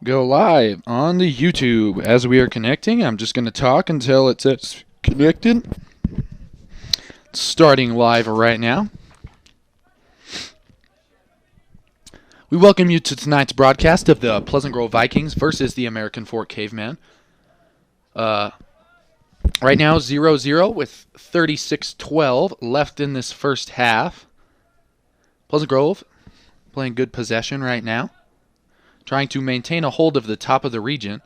Go live on the YouTube. As we are connecting, I'm just going to talk until it says connected. Starting live right now. We welcome you to tonight's broadcast of the Pleasant Grove Vikings versus the American Fork Caveman. Right now 0-0 with 36-12 left in this first half. Pleasant Grove playing good possession right now, trying to maintain a hold of the top of the region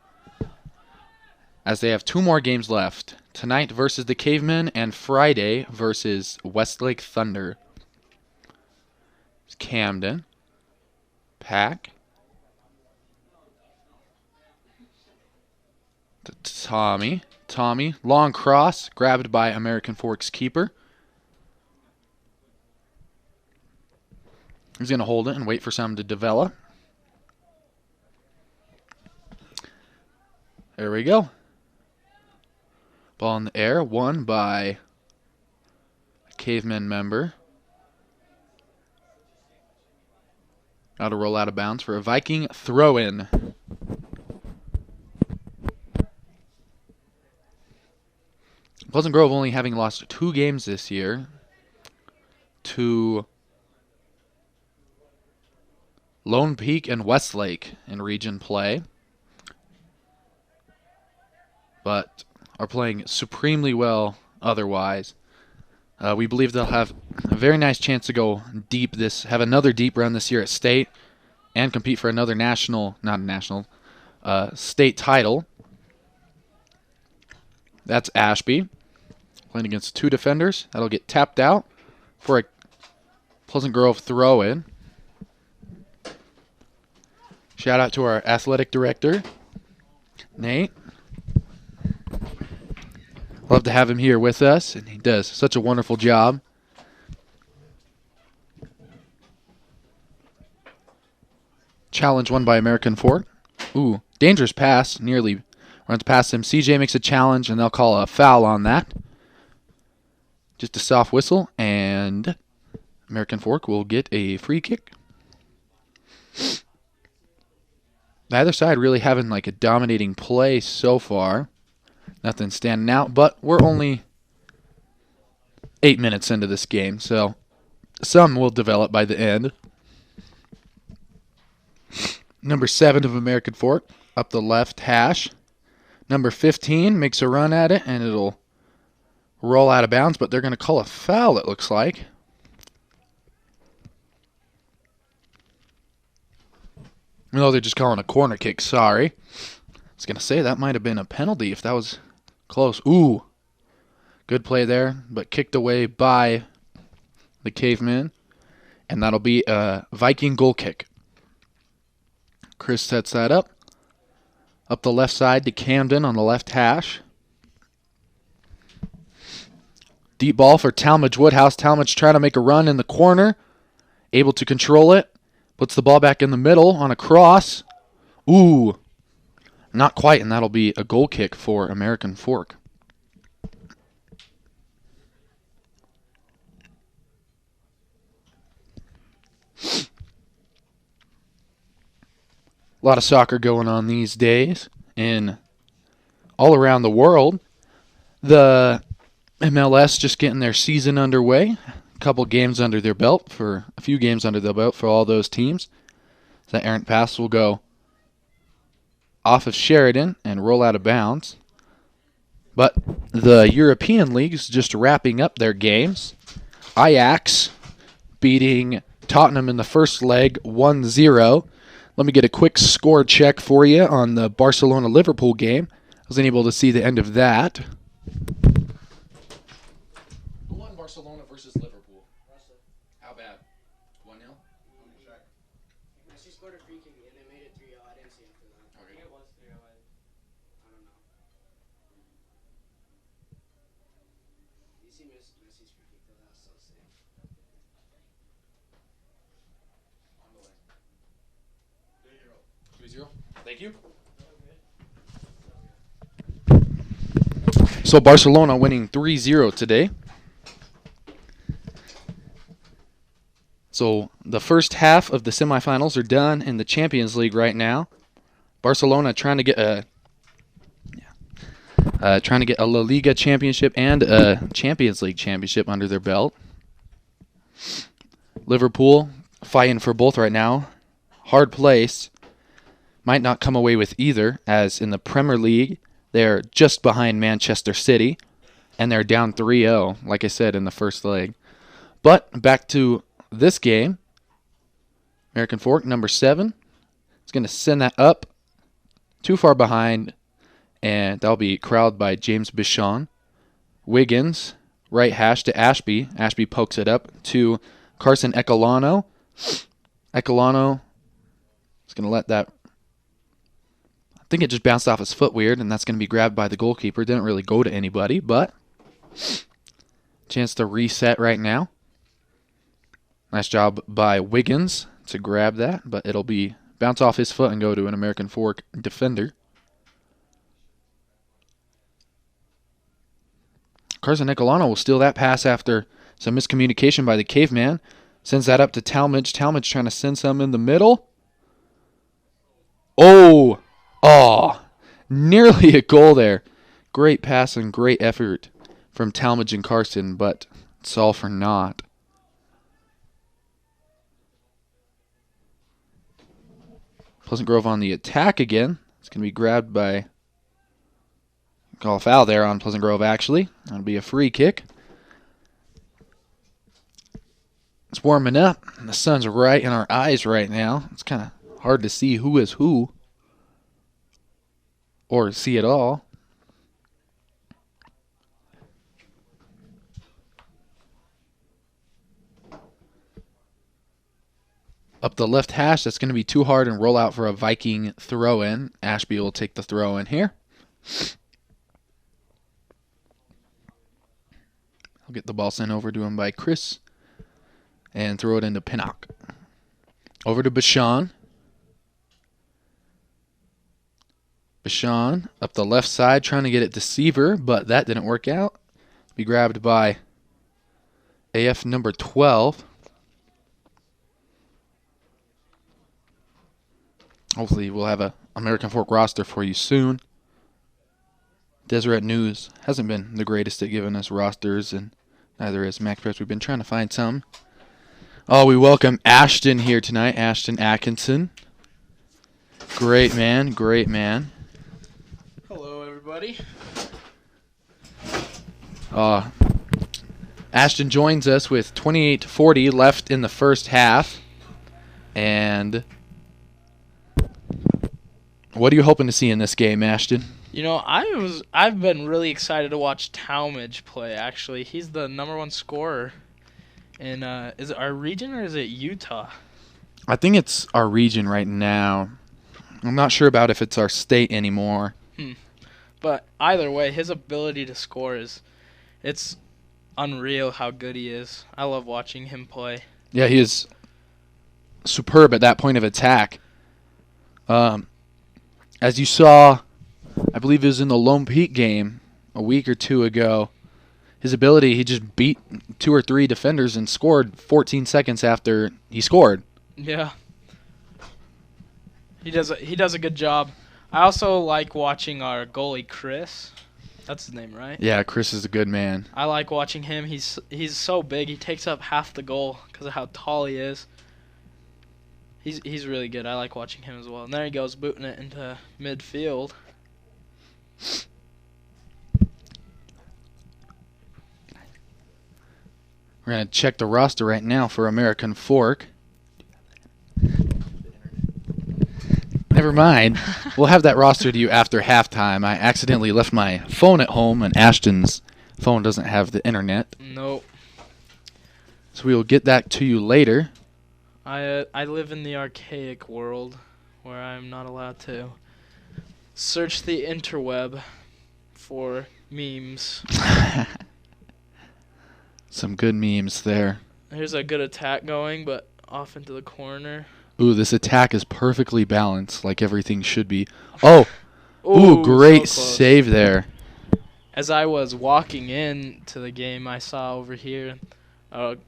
as they have two more games left. Tonight versus the Cavemen and Friday versus Westlake Thunder. It's Camden. Pack. To Tommy. Long cross grabbed by American Fork's keeper. He's going to hold it and wait for some to develop. There we go. Ball in the air, won by a Caveman member. Now to roll out of bounds for a Viking throw-in. Pleasant Grove only having lost 2 games this year to Lone Peak and Westlake in region play, but are playing supremely well otherwise. We believe they'll have a very nice chance to go deep have another deep run this year at state and compete for another state title. That's Ashby playing against 2 defenders. That'll get tapped out for a Pleasant Grove throw-in. Shout out to our athletic director, Nate. Love to have him here with us, and he does such a wonderful job. Challenge won by American Fork. Ooh, dangerous pass. Nearly runs past him. CJ makes a challenge, and they'll call a foul on that. Just a soft whistle, and American Fork will get a free kick. The other side really having like a dominating play so far. Nothing standing out, but we're only 8 minutes into this game, so some will develop by the end. Number 7 of American Fork up the left hash. Number 15 makes a run at it, and it'll roll out of bounds, but they're going to call a foul, it looks like. No, they're just calling a corner kick, sorry. I was going to say that might have been a penalty if that was close. Ooh, good play there, but kicked away by the Cavemen, and that'll be a Viking goal kick. Chris sets that up the left side to Camden on the left hash. Deep ball for Talmadge Woodhouse. Talmadge trying to make a run in the corner, able to control it. Puts the ball back in the middle on a cross. Ooh, not quite, and that'll be a goal kick for American Fork. A lot of soccer going on these days in all around the world. The MLS just getting their season underway. A few games under their belt for all those teams. So that errant pass will go off of Sheridan and roll out of bounds. But the European League is just wrapping up their games. Ajax beating Tottenham in the first leg 1-0. Let me get a quick score check for you on the Barcelona-Liverpool game. I wasn't able to see the end of that. Who won Barcelona versus Liverpool? How bad? 1-0? Messi scored a free kick and they made it 3-0. I didn't see after that. Okay. It was 3-0. I don't know. You see Messi's free kick though? That was so sick. On the way. 3-0. Thank you. So Barcelona winning 3-0 today. So the first half of the semifinals are done in the Champions League right now. Barcelona trying to get a La Liga championship and a Champions League championship under their belt. Liverpool fighting for both right now. Hard place. Might not come away with either, as in the Premier League, they're just behind Manchester City, and they're down 3-0, like I said, in the first leg. But back to this game. American Fork, number 7. It's going to send that up too far behind, and that'll be corralled by James Bichon. Wiggins, right hash to Ashby. Ashby pokes it up to Carson Ecolano. Ecolano is going to let that... I think it just bounced off his foot weird, and that's going to be grabbed by the goalkeeper. Didn't really go to anybody, but chance to reset right now. Nice job by Wiggins to grab that, but it'll be bounce off his foot and go to an American Fork defender. Carson Ecolano will steal that pass after some miscommunication by the caveman. Sends that up to Talmadge. Talmadge trying to send some in the middle. Oh, nearly a goal there. Great pass and great effort from Talmadge and Carson, but it's all for naught. Pleasant Grove on the attack again. It's going to be grabbed by... Call a foul there on Pleasant Grove, actually. That'll be a free kick. It's warming up, and the sun's right in our eyes right now. It's kind of hard to see who is who, or see it all. Up the left hash, that's going to be too hard and roll out for a Viking throw-in. Ashby will take the throw-in here. I'll get the ball sent over to him by Chris and throw it into Pinnock. Over to Bichon. Bichon up the left side trying to get it to Seaver, but that didn't work out. Be grabbed by AF number 12. Hopefully we'll have a American Fork roster for you soon. Deseret News hasn't been the greatest at giving us rosters, and neither has MacPress. We've been trying to find some. Oh, we welcome Ashton here tonight, Ashton Atkinson. Great man, great man. Hello, everybody. Ashton joins us with 28:40 left in the first half. And what are you hoping to see in this game, Ashton? You know, I've been really excited to watch Talmadge play, actually. He's the #1 scorer in, is it our region or is it Utah? I think it's our region right now. I'm not sure about if it's our state anymore. But either way, his ability to score it's unreal how good he is. I love watching him play. Yeah, he is superb at that point of attack. As you saw, I believe it was in the Lone Peak game a week or two ago, his ability, he just beat 2 or 3 defenders and scored 14 seconds after he scored. Yeah. He does a good job. I also like watching our goalie, Chris. That's his name, right? Yeah, Chris is a good man. I like watching him. He's so big. He takes up half the goal because of how tall he is. He's really good. I like watching him as well. And there he goes, booting it into midfield. We're going to check the roster right now for American Fork. Never mind. We'll have that roster to you after halftime. I accidentally left my phone at home, and Ashton's phone doesn't have the internet. Nope. So we will get that to you later. I live in the archaic world where I'm not allowed to search the interweb for memes. Some good memes there. Here's a good attack going, but off into the corner. Ooh, this attack is perfectly balanced, like everything should be. Oh! Ooh, great so close. save there. As I was walking in to the game, I saw over here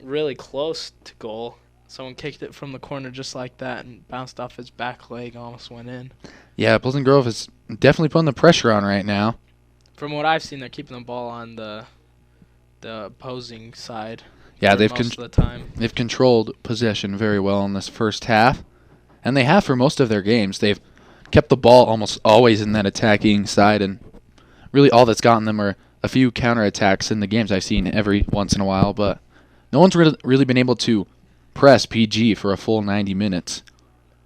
really close to goal. Someone kicked it from the corner just like that and bounced off his back leg, almost went in. Yeah, Pleasant Grove is definitely putting the pressure on right now. From what I've seen, they're keeping the ball on the opposing side. Yeah, for most of the time. they've controlled possession very well in this first half, and they have for most of their games. They've kept the ball almost always in that attacking side, and really all that's gotten them are a few counterattacks in the games I've seen every once in a while, but no one's really been able to press PG for a full 90 minutes.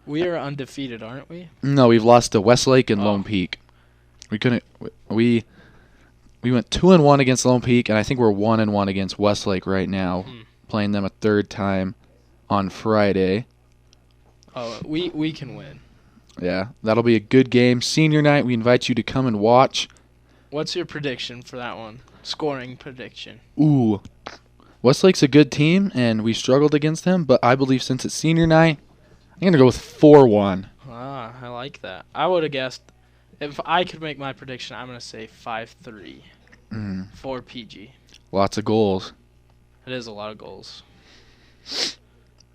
We are undefeated, aren't we? No, we've lost to Westlake and Oh. Lone Peak. We went 2-1 against Lone Peak, and I think we're 1-1 against Westlake right now, playing them a third time on Friday. Oh, we can win. Yeah, that'll be a good game. Senior night, we invite you to come and watch. What's your prediction for that one? Scoring prediction. Ooh, Westlake's a good team, and we struggled against them, but I believe since it's senior night, I'm going to go with 4-1. Ah, I like that. I would have guessed, if I could make my prediction, I'm going to say 5-3 for PG. Lots of goals. It is a lot of goals.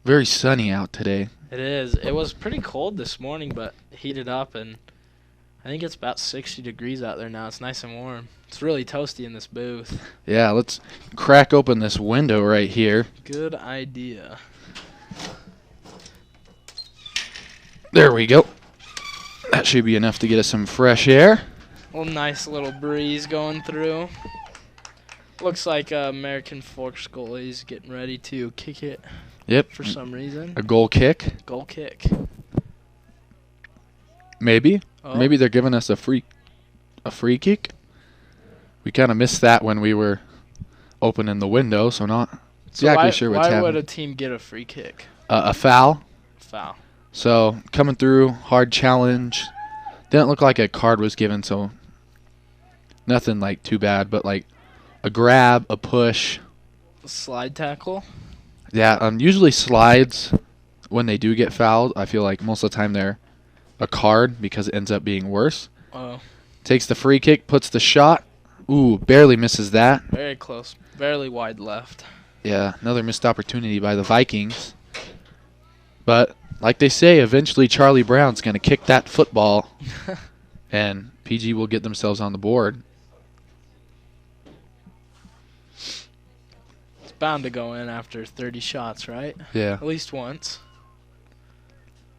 Very sunny out today. It is. It was pretty cold this morning, but heated up, and I think it's about 60 degrees out there now. It's nice and warm. It's really toasty in this booth. Yeah, let's crack open this window right here. Good idea. There we go. That should be enough to get us some fresh air. Well, nice little breeze going through. Looks like American Forks goalie's getting ready to kick it Yep. for some reason. A goal kick, Goal kick. maybe. Oh. Maybe they're giving us a free kick. We kind of missed that when we were opening the window, so not exactly sure what's Why happening. would a team get a free kick? A foul. Foul. So coming through, hard challenge. Didn't look like a card was given, so nothing like too bad, but like a grab, a push. Slide tackle. Yeah, usually slides when they do get fouled. I feel like most of the time they're a card because it ends up being worse. Oh, Takes the free kick, puts the shot. Ooh, barely misses that. very close. Barely wide left. Yeah, another missed opportunity by the Vikings. But like they say, eventually Charlie Brown's going to kick that football and PG will get themselves on the board. It's bound to go in after 30 shots, right? Yeah. At least once.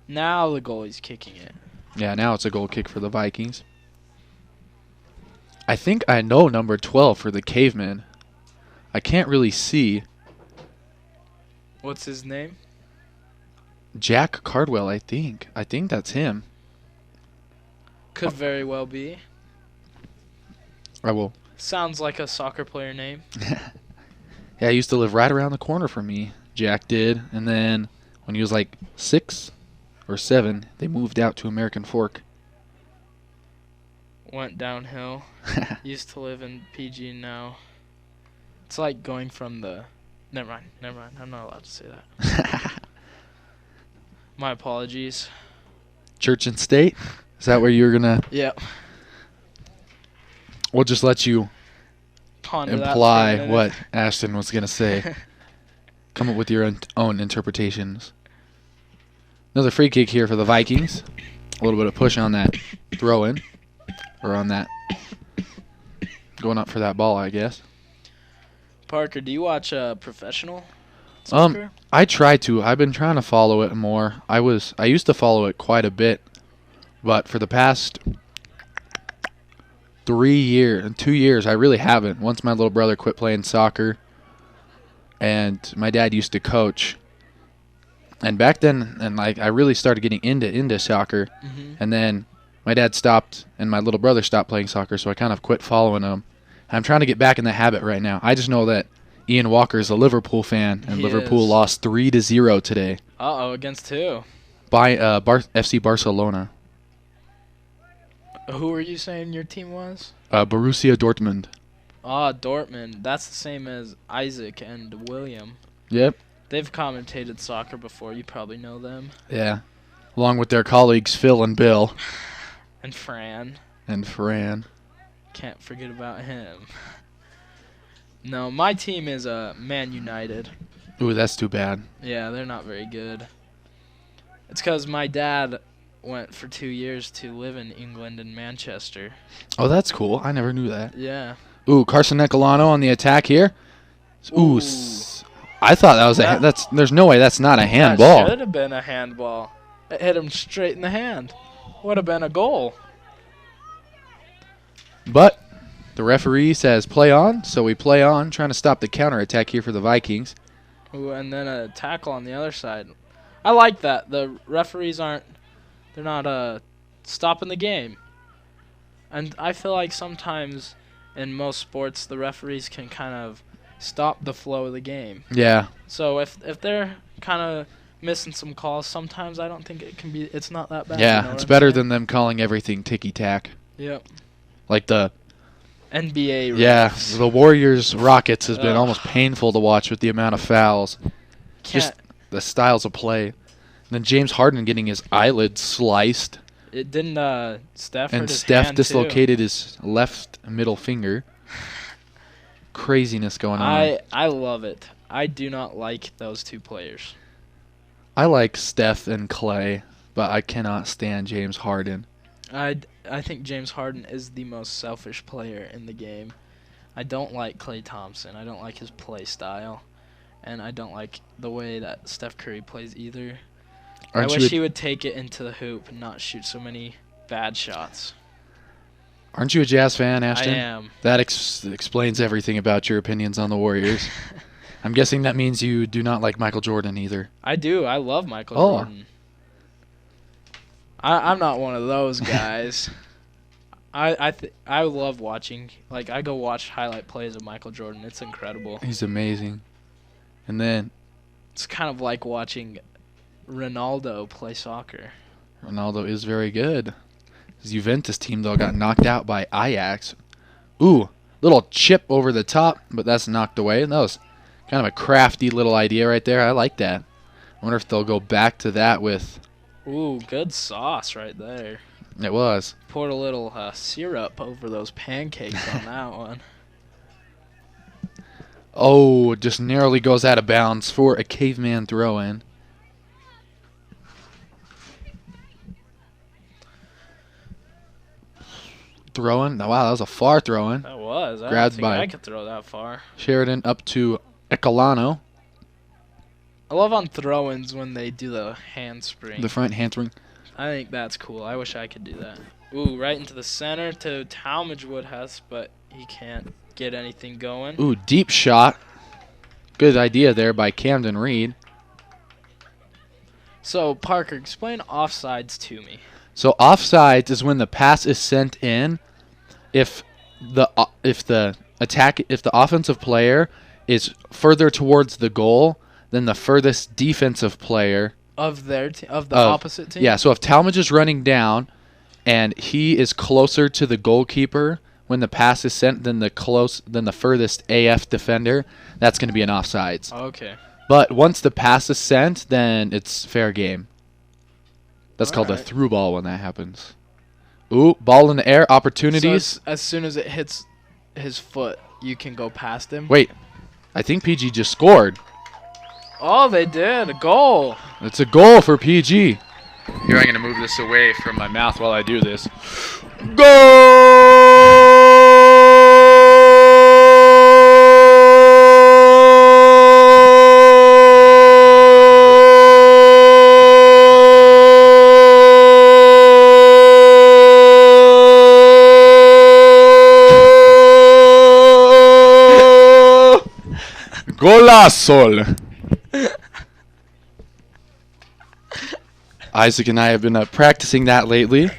Now the goalie's kicking it. Yeah, now it's a goal kick for the Vikings. I think I know number 12 for the Cavemen. I can't really see. What's his name? Jack Cardwell, I think. I think that's him. Could very well be. I will. Sounds like a soccer player name. Yeah, he used to live right around the corner from me. Jack did. And then when he was like 6 or 7, they moved out to American Fork. Went downhill. Used to live in PG now. It's like going from the... Never mind. I'm not allowed to say that. My apologies. Church and State? Is that where you're going to... Yep. We'll just let you Ponder that for a imply minute. what Ashton was going to say. Come up with your own interpretations. Another free kick here for the Vikings. A little bit of push on that throw-in. Or on that. Going up for that ball, I guess. Parker, do you watch professional soccer? I try to. I've been trying to follow it more. I used to follow it quite a bit. But for the past 2 years, I really haven't. Once my little brother quit playing soccer, and my dad used to coach. And back then, and like I really started getting into soccer, and then my dad stopped, and my little brother stopped playing soccer, so I kind of quit following him. I'm trying to get back in the habit right now. I just know that Ian Walker is a Liverpool fan, and He Liverpool is. lost 3-0 today Uh-oh, against who? by FC Barcelona. Who were you saying your team was? Borussia Dortmund. Ah, Dortmund. That's the same as Isaac and William. Yep. They've commentated soccer before. You probably know them. Yeah. Along with their colleagues Phil and Bill And Fran. and Fran. Can't forget about him. No, my team is Man United. Ooh, that's too bad. Yeah, they're not very good. It's because my dad went for 2 years to live in England in Manchester. Oh, that's cool. I never knew that. Yeah. Ooh, Carson Nicolano on the attack here. Ooh. I thought that was That- that's. There's no way that's not a That handball. should have been a handball. It hit him straight in the hand. Would have been a goal. But the referee says play on, so we play on, trying to stop the counterattack here for the Vikings. Ooh, and then a tackle on the other side. I like that. The referees they're not stopping the game. And I feel like sometimes in most sports the referees can kind of stop the flow of the game. Yeah, So if they're kind of missing some calls, sometimes I don't think it's not that bad. yeah, you know it's what I'm better saying? than them calling everything ticky tack. Yep. Like the NBA yeah, refs. the Warriors Rockets has been Ugh. almost painful to watch with the amount of fouls, Can't, the styles of play. And then James Harden getting his eyelid sliced, it didn't Steph hurt and his Steph hand, too. dislocated his left middle finger. Craziness going on. I love it. I do not like those two players. I like Steph and Clay, but I cannot stand James Harden. I think James Harden is the most selfish player in the game. I don't like Klay Thompson. I don't like his play style. And I don't like the way that Steph Curry plays either. I wish he would take it into the hoop and not shoot so many bad shots. Aren't you a Jazz fan, Ashton? I am. That explains everything about your opinions on the Warriors. I'm guessing that means you do not like Michael Jordan either. I do. I love Michael Oh. Jordan. I'm not one of those guys. I love watching. Like, I go watch highlight plays of Michael Jordan. It's incredible. He's amazing. And then It's kind of like watching Ronaldo play soccer. Ronaldo is very good. His Juventus team, though, got knocked out by Ajax. Ooh, little chip over the top, but that's knocked away. That was kind of a crafty little idea right there. I like that. I wonder if they'll go back to that with... Ooh, good sauce right there. It was. Poured a little syrup over those pancakes on that one. Oh, just narrowly goes out of bounds for a caveman throw-in. Throw-in? Wow, that was a far throw-in. That was. I Grabbed don't think by- I could throw that far. Sheridan up to Ecolano, I love on throw-ins when they do the handspring. the front handspring. I think that's cool. I wish I could do that. Ooh, right into the center to Talmadge Woodhouse, but he can't get anything going. Ooh, deep shot. Good idea there by Camden Reed. So, Parker, explain offsides to me. So offsides is when the pass is sent in if the offensive player is further towards the goal than the furthest defensive player. Of the opposite team? Yeah, so if Talmadge is running down and he is closer to the goalkeeper when the pass is sent than the furthest AF defender, that's going to be an offsides. Okay. But once the pass is sent, then it's fair game. That's called a Alright. through ball when that happens. Ooh, ball in the air, opportunities. So as soon as it hits his foot, you can go past him? Wait, I think PG just scored. Oh, they did. A goal. It's a goal for PG. Here, I'm going to move this away from my mouth while I do this. Golazo! Isaac and I have been practicing that lately.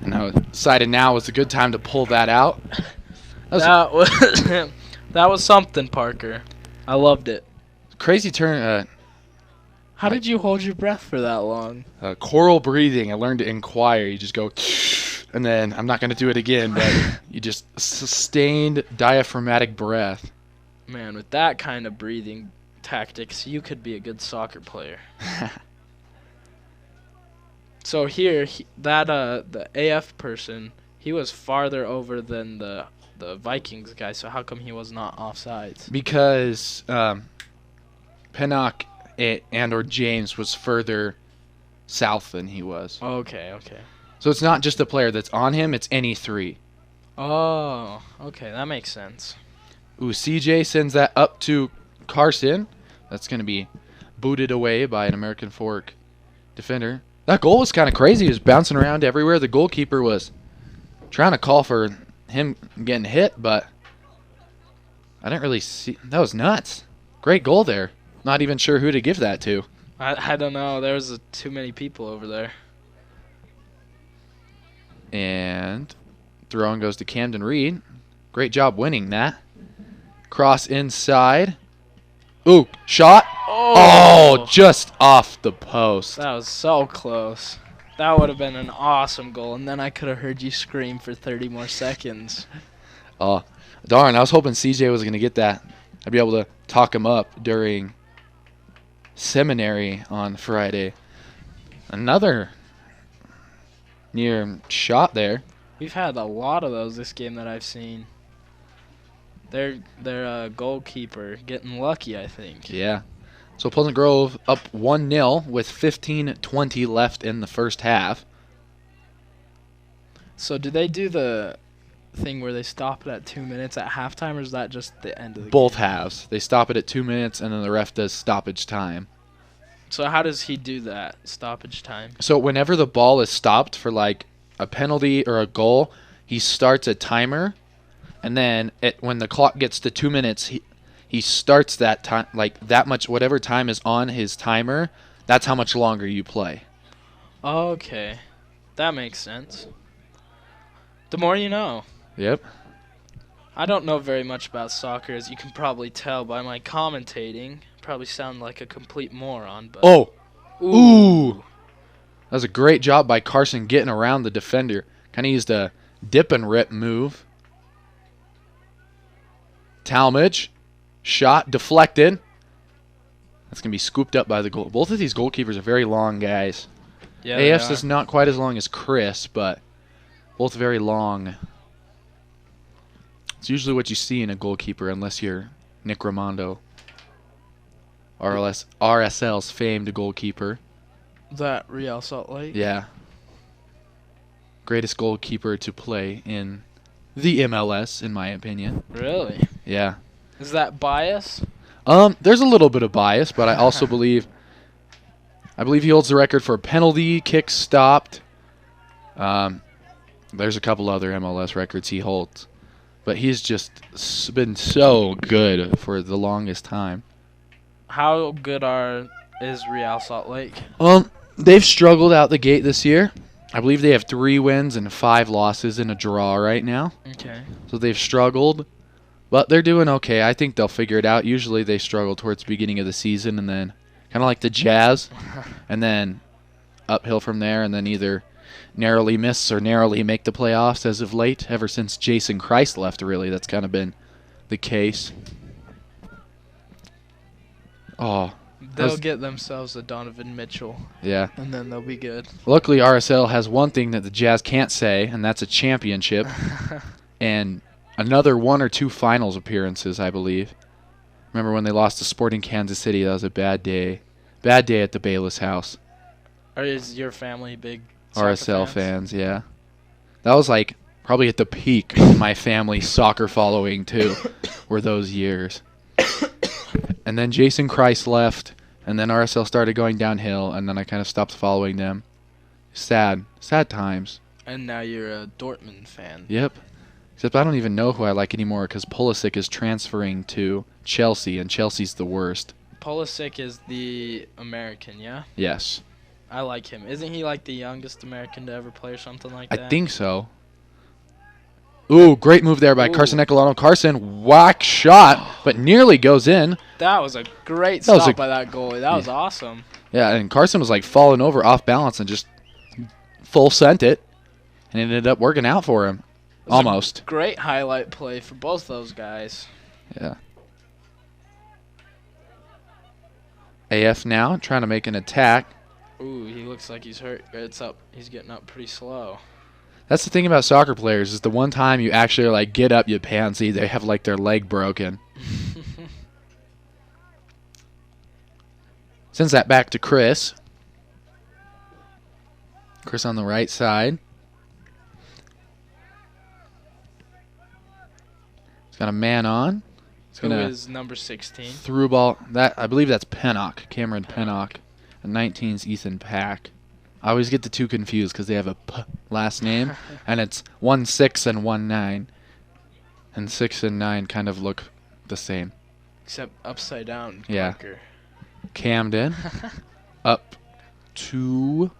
And I decided now was a good time to pull that out. That was that was something, Parker. I loved it. Crazy turn. How did you hold your breath for that long? Choral breathing. I learned to inquire. You just go, and then I'm not going to do it again, but you just sustained diaphragmatic breath. Man, with that kind of breathing tactics, you could be a good soccer player. So here, the AF person, he was farther over than the Vikings guy. So how come he was not offsides? Because Pinnock and or James was further south than he was. Okay, okay. So it's not just the player that's on him, it's any three. Oh, okay, that makes sense. Ooh, CJ sends that up to Carson. That's going to be booted away by an American Fork defender. That goal was kind of crazy. He was bouncing around everywhere. The goalkeeper was trying to call for him getting hit, but I didn't really see. That was nuts. Great goal there. Not even sure who to give that to. I don't know. There was too many people over there. And throwing goes to Camden Reed. Great job winning that. Cross inside. Ooh, shot. Oh, just off the post. That was so close. That would have been an awesome goal, and then I could have heard you scream for 30 more seconds. Oh, darn. I was hoping CJ was going to get that. I'd be able to talk him up during seminary on Friday. Another near shot there. We've had a lot of those this game that I've seen. Their goalkeeper getting lucky, I think. Yeah. So Pleasant Grove up 1-0 with 15:20 left in the first half. So do they do the thing where they stop it at 2 minutes at halftime, or is that just the end of the Both game? halves. They stop it at 2 minutes, and then the ref does stoppage time. So how does he do that, stoppage time? So whenever the ball is stopped for like a penalty or a goal, he starts a timer, and then when the clock gets to 2 minutes, he starts that time, like that much, whatever time is on his timer, that's how much longer you play. Okay, that makes sense. The more you know. Yep. I don't know very much about soccer, as you can probably tell by my commentating. Probably sound like a complete moron, but... Oh! Ooh! That was a great job by Carson getting around the defender. Kind of used a dip and rip move. Talmadge. Shot deflected. That's going to be scooped up by the goal. Both of these goalkeepers are very long guys. Yeah, AF's is not quite as long as Chris, but both very long. It's usually what you see in a goalkeeper, unless you're Nick Raimondo, RSL's famed goalkeeper. That Real Salt Lake? Yeah. Greatest goalkeeper to play in the MLS, in my opinion. Really? Yeah. Is that bias? There's a little bit of bias, but I also believe he holds the record for penalty kicks stopped. There's a couple other MLS records he holds, but he's just been so good for the longest time. How good is Real Salt Lake? They've struggled out the gate this year. I believe they have 3 wins and 5 losses and a draw right now. Okay. So they've struggled, but they're doing okay. I think they'll figure it out. Usually they struggle towards the beginning of the season, and then kind of like the Jazz, and then uphill from there, and then either narrowly miss or narrowly make the playoffs as of late. Ever since Jason Christ left, really, that's kind of been the case. Oh, They'll get themselves a Donovan Mitchell, yeah. and then they'll be good. Luckily, RSL has one thing that the Jazz can't say, and that's a championship, and another 1 or 2 finals appearances, I believe. Remember when they lost to Sporting Kansas City? That was a bad day. Bad day at the Bayless house. Or is your family big soccer RSL fans, yeah. That was like probably at the peak of my family's soccer following, too, were those years. And then Jason Christ left, and then RSL started going downhill, and then I kind of stopped following them. Sad times. And now you're a Dortmund fan. Yep. Except I don't even know who I like anymore because Pulisic is transferring to Chelsea, and Chelsea's the worst. Pulisic is the American, yeah? Yes. I like him. Isn't he like the youngest American to ever play or something like that? I think so. Ooh, great move there by Carson Ecolano. Carson, whack shot, but nearly goes in. That was a great That was stop by that goalie. That was awesome. Yeah, and Carson was like falling over off balance and just full sent it, and it ended up working out for him. Almost. Great highlight play for both those guys. Yeah. AF now trying to make an attack. Ooh, he looks like he's hurt. It's up. He's getting up pretty slow. That's the thing about soccer players is the one time you actually like get up, you pansy, they have like their leg broken. Sends that back to Chris. Chris on the right side. He's got a man on. He's Who gonna is number 16? through ball. That I believe that's Pennock, Cameron Pennock. And 19's Ethan Pack. I always get the two confused because they have a P last name, and it's 1-6 and 1-9, and 6 and 9 kind of look the same. Except upside down. Yeah. Parker. Camden up to